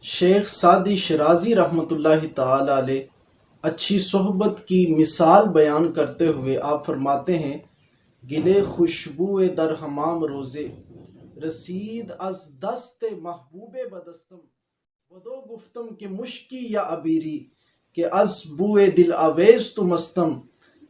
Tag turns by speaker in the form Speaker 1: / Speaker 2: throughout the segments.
Speaker 1: شیخ Saadi شرازی رحمۃ اللہ تعالی علیہ اچھی صحبت کی مثال بیان کرتے ہوئے آپ فرماتے ہیں، گلے خوشبو در حمام روزے رسید از دست محبوب بدستم بدو گفتم کہ مشکی یا عبیری کہ از بوئے دل آویز تو مستم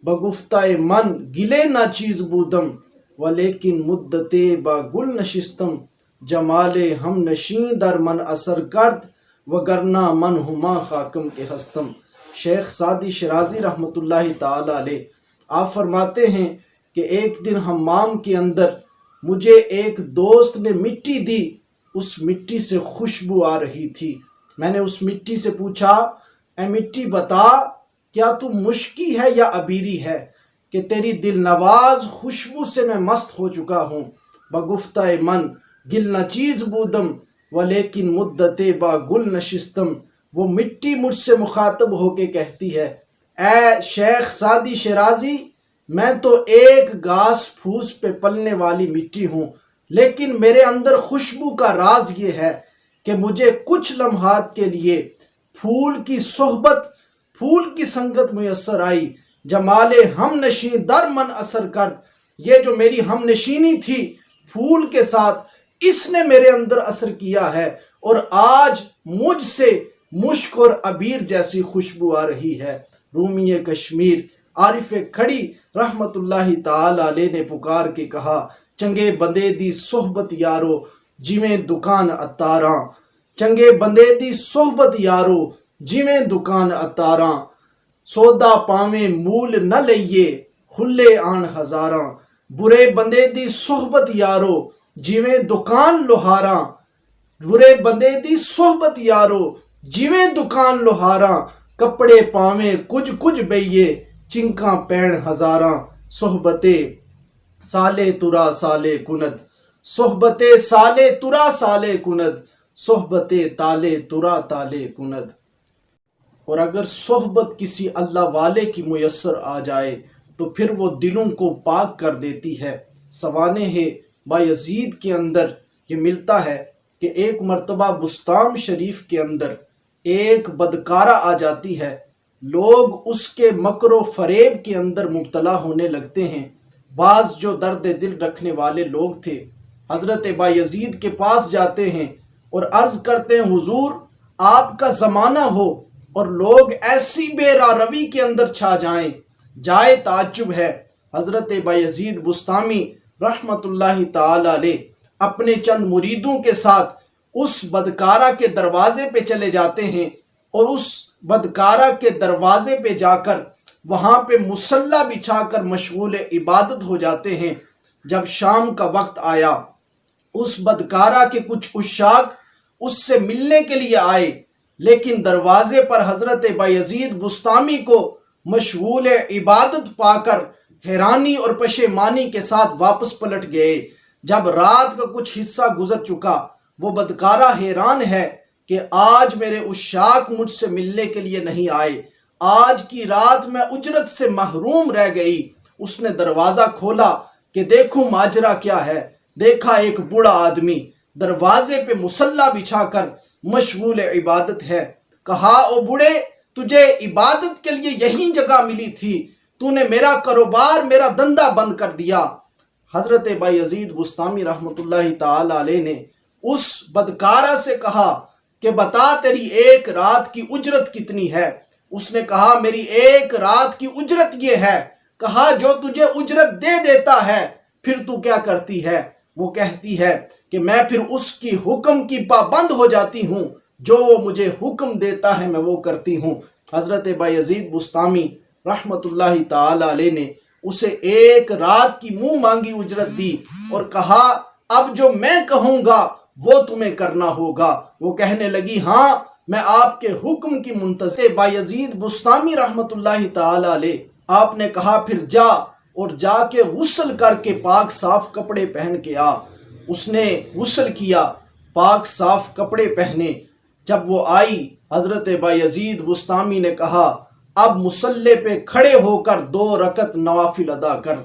Speaker 1: بگفتہ من گلے نا چیز بودم ولیکن مدت با گل نشستم جمال ہم نشیں در من اثر کرد وگرنہ من ہما خاکم کے ہستم۔ شیخ سعدی شرازی رحمۃ اللہ تعالی علیہ آپ فرماتے ہیں کہ ایک دن حمام کے اندر مجھے ایک دوست نے مٹی دی، اس مٹی سے خوشبو آ رہی تھی۔ میں نے اس مٹی سے پوچھا، اے مٹی بتا کیا تو مشکی ہے یا عبیری ہے کہ تیری دل نواز خوشبو سے میں مست ہو چکا ہوں۔ بگفتہ من گل نہ چیز بودم ولیکن مدت با گل نشستم۔ وہ مٹی مجھ سے مخاطب ہو کے کہتی ہے، اے شیخ سعدی شرازی، میں تو ایک گھاس پھوس پہ پلنے والی مٹی ہوں، لیکن میرے اندر خوشبو کا راز یہ ہے کہ مجھے کچھ لمحات کے لیے پھول کی صحبت، پھول کی سنگت میسر آئی۔ جمال ہم نشیں در من اثر کرد، یہ جو میری ہم نشینی تھی پھول کے ساتھ، اس نے میرے اندر اثر کیا ہے، اور آج مجھ سے مشک اور عبیر جیسی خوشبو آ رہی ہے۔ رومی کشمیر عارف کھڑی رحمت اللہ تعالی علیہ نے پکار کے کہا، چنگے بندے دی صحبت یارو جویں دکان اتاراں، چنگے بندے دی صحبت یارو جویں دکان اتاراں، سودا پاویں مول نہ لئیے کھلے آن ہزاراں، برے بندے دی صحبت یارو جویں دکان لوہاراں، برے بندے دی صحبت یارو جویں دکان لوہاراں، کپڑے پاویں کچھ کچھ بئیے چنکاں پین ہزاراں، صحبتے سالے ترا سالے کند، صحبتے سالے ترا سالے کند، صحبتے تالے ترا تالے کند۔ اور اگر صحبت کسی اللہ والے کی میسر آ جائے تو پھر وہ دلوں کو پاک کر دیتی ہے۔ سوانح بایزید کے اندر یہ ملتا ہے کہ ایک مرتبہ بستام شریف کے اندر ایک بدکارہ آ جاتی ہے، لوگ اس کے مکر و فریب کے اندر مبتلا ہونے لگتے ہیں۔ بعض جو درد دل رکھنے والے لوگ تھے حضرت بایزید کے پاس جاتے ہیں اور عرض کرتے ہیں، حضور آپ کا زمانہ ہو اور لوگ ایسی بے راروی کے اندر چھا جائیں، جائے تعجب ہے۔ حضرت بایزید بستامی رحمت اللہ تعالی علیہ اپنے چند مریدوں کے ساتھ اس بدکارہ کے دروازے پہ چلے جاتے ہیں، اور اس بدکارہ کے دروازے پہ جا کر وہاں پہ مصلی بچھا کر مشغول عبادت ہو جاتے ہیں۔ جب شام کا وقت آیا، اس بدکارہ کے کچھ عشاق اس سے ملنے کے لیے آئے، لیکن دروازے پر حضرت بایزید بستامی کو مشغول عبادت پا کر حیرانی اور پشیمانی کے ساتھ واپس پلٹ گئے۔ جب رات کا کچھ حصہ گزر چکا، وہ بدکارہ حیران ہے کہ آج میرے عشاق مجھ سے ملنے کے لیے نہیں آئے، آج کی رات میں اجرت سے محروم رہ گئی۔ اس نے دروازہ کھولا کہ دیکھوں ماجرا کیا ہے، دیکھا ایک بوڑھا آدمی دروازے پہ مصلی بچھا کر مشغول عبادت ہے۔ کہا، او بوڑھے، تجھے عبادت کے لیے یہی جگہ ملی تھی، تو نے میرا کاروبار، میرا دندہ بند کر دیا۔ حضرت بایزید بستامی رحمت اللہ تعالی علیہ نے اس بدکارہ سے کہا کہ بتا تیری ایک رات کی اجرت کتنی ہے؟ اس نے کہا، میری ایک رات کی اجرت یہ ہے۔ کہا، جو تجھے اجرت دے دیتا ہے پھر تو کیا کرتی ہے؟ وہ کہتی ہے کہ میں پھر اس کی حکم کی پابند ہو جاتی ہوں، جو وہ مجھے حکم دیتا ہے میں وہ کرتی ہوں۔ حضرت بایزید بستامی رحمت اللہ تعالی علیہ نے اسے ایک رات کی منہ مانگی اجرت دی اور کہا، اب جو میں کہوں گا وہ تمہیں کرنا ہوگا۔ وہ کہنے لگی، ہاں میں آپ کے حکم کی منتظر۔ بایزید بستامی رحمت اللہ تعالی علیہ آپ نے کہا، پھر جا اور جا کے غسل کر کے پاک صاف کپڑے پہن کے آ۔ اس نے غسل کیا، پاک صاف کپڑے پہنے۔ جب وہ آئی، حضرت بایزید بستامی نے کہا، اب مصلی پہ کھڑے ہو کر 2 رکعت نوافل ادا کر۔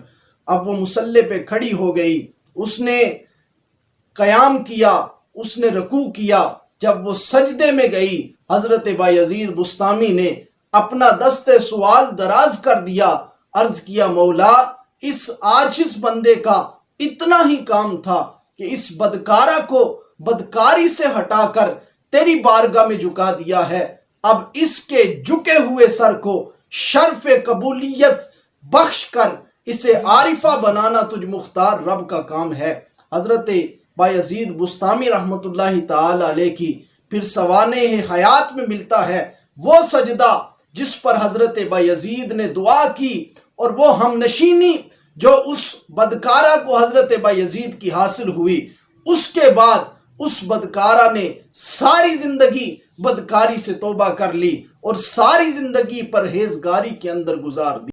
Speaker 1: اب وہ مصلی پہ کھڑی ہو گئی، اس نے قیام کیا، اس نے رکوع کیا، جب وہ سجدے میں گئی، حضرت بایزید بسطامی نے اپنا دست سوال دراز کر دیا، عرض کیا مولا اس عاجز بندے کا اتنا ہی کام تھا کہ اس بدکارہ کو بدکاری سے ہٹا کر تیری بارگاہ میں جھکا دیا ہے، اب اس کے جھکے ہوئے سر کو شرف قبولیت بخش کر اسے عارفہ بنانا تجھ مختار رب کا کام ہے۔ حضرت بایزید بسطامی رحمۃ اللہ تعالی علیہ کی پھر سوانح حیات میں ملتا ہے وہ سجدہ جس پر حضرت بایزید نے دعا کی، اور وہ ہم نشینی جو اس بدکارہ کو حضرت بایزید کی حاصل ہوئی۔ اس کے بعد اس بدکارہ نے ساری زندگی بدکاری سے توبہ کر لی اور ساری زندگی پرہیزگاری کے اندر گزار دی۔